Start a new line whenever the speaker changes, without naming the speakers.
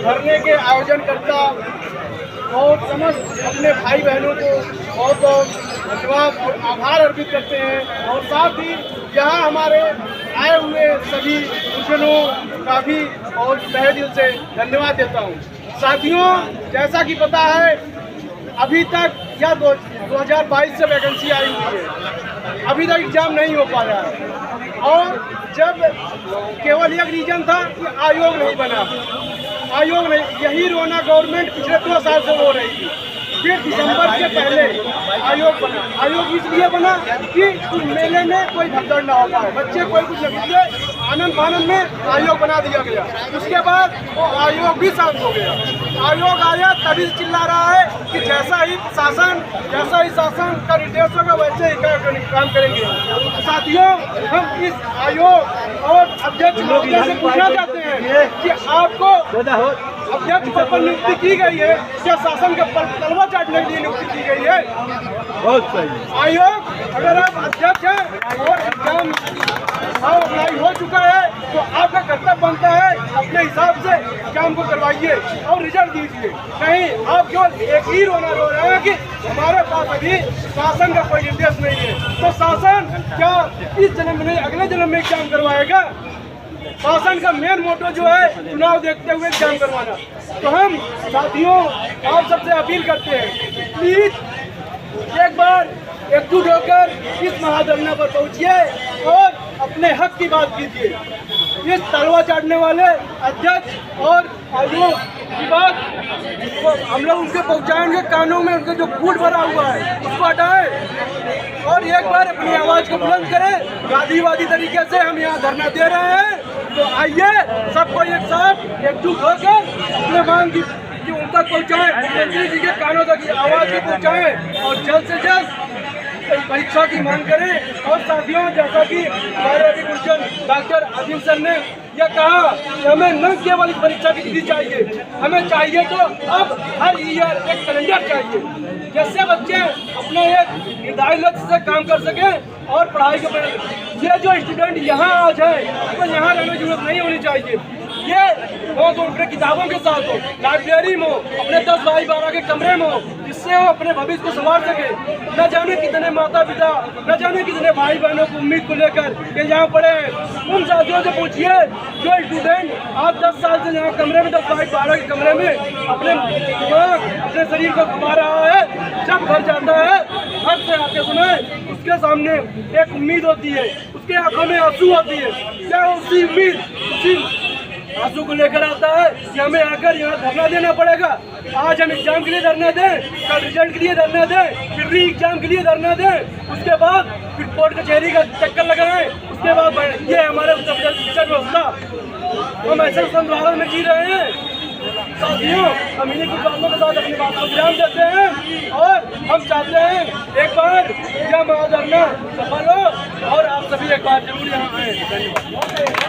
धरने के आयोजन करता और समस्त अपने भाई बहनों को बहुत बहुत धन्यवाद और आभार अर्पित करते हैं। और साथ ही यहाँ हमारे आए हुए सभी गुरुजनों का भी बहुत तहे दिल से धन्यवाद देता हूँ। साथियों, जैसा कि पता है अभी तक या 2022 से वैकेंसी आई हुई है, अभी तक एग्जाम नहीं हो पा रहा है। और जब केवल एक रीजन था कि आयोग नहीं बना, आयोग नहीं, यही रोना गवर्नमेंट पिछले 2 साल से हो रही थी। फिर दिसंबर से पहले आयोग बना। आयोग इसलिए बना कि मेले में कोई भगदड़ ना हो पाए, बच्चे कोई कुछ न कीजिए, आनंद फानंद में आयोग बना दिया गया। उसके बाद वो आयोग भी शांत हो गया। आयोग आया तभी चिल्ला रहा है कि जैसा ही शासन का निर्देश होगा वैसे ही काम करेंगे। साथियों, हम इस आयोग और अध्यक्ष महोदय से पूछना चाहते हैं कि आपको अध्यक्ष पद पर नियुक्ति की गई है या शासन के तलवा चाटने के लिए नियुक्ति की गई है?
बहुत सही।
आयोग, अगर आप अध्यक्ष हैं और एग्जाम अप्लाई हो चुका है तो आपका कर्तव्य बनता है अपने हिसाब से एग्जाम को करवाइए और रिजल्ट दीजिए। नहीं, आप केवल एक ही रोना रो रहे हैं कि हमारे पास अभी शासन का कोई निर्देश नहीं है। तो शासन क्या इस जन्म में नहीं अगले जन्म में एग्जाम करवाएगा? शासन का मेन मोटो जो है चुनाव देखते हुए एग्जाम करवाना। तो हम साथियों आप सबसे अपील करते हैं, प्लीज एक बार एकजुट होकर इस महाधरना पर पहुंचिए और अपने हक की बात कीजिए। इस तलवा चाटने वाले अध्यक्ष और आयोग की बात हम लोग उनके पहुंचाएंगे, कानों में उनका जो फूट भरा हुआ है उसको हटाएं और एक बार अपनी आवाज को बुलंद करें। गांधीवादी तरीके से हम यहाँ धरना दे रहे हैं, तो आइए सबको एक साथ एकजुट होकर अपने मांग की उन तक पहुँचाएं, मुख्यमंत्री जी के कानों तक आवाज को पहुँचाएं और जल्द से जल्द परीक्षा की मांग करें। और साथियों, जैसा कि हमारे अभी गुरुजन डॉक्टर अजीम सर ने यह कहा कि हमें न केवल परीक्षा की तिथि चाहिए, हमें चाहिए तो अब हर ईयर एक कैलेंडर चाहिए, जिससे बच्चे अपने एक निर्धारित लक्ष्य से काम कर सकें और पढ़ाई के। ये जो स्टूडेंट यहाँ आज है तो यहाँ रहने की जरूरत नहीं होनी चाहिए। ये वो तो अपने किताबों के साथ हो, लाइब्रेरी में हो, अपने 10 बाई 12 के कमरे में हो, जिससे वो अपने भविष्य को संवार सके। न जाने कितने माता पिता, न जाने कितने भाई बहनों को उम्मीद को लेकर के यहाँ पढ़े हैं। उन साथियों से पूछिए जो स्टूडेंट आज 10 साल से यहाँ कमरे में 10 बाई 12 के कमरे में अपने दिमाग अपने शरीर को घुमा रहा है, जब घर जाता है घर से आते समय उसके सामने एक उम्मीद होती है, उसके आंखों में आंसू होती है। क्या उसी उम्मीद उसी आंसू को लेकर आता है कि हमें आकर यहाँ धरना देना पड़ेगा? आज हम एग्जाम के लिए धरना दें, कल रिजल्ट के लिए धरना दें, फिर री एग्जाम के लिए धरना दें, उसके बाद फिर कोर्ट कचहरी का चक्कर लगाएं, उसके बाद ये हमारे उत्तर प्रदेश शिक्षा व्यवस्था, हम ऐसे संदर्भ में जी रहे हैं। साथियों, हम इन्हीं कुछ बातों के साथ अपनी बात को विराम देते हैं और हम चाहते हैं एक बार यह महाधरना सफल हो और आप सभी एक बार जरूर यहाँ आए। धन्यवाद।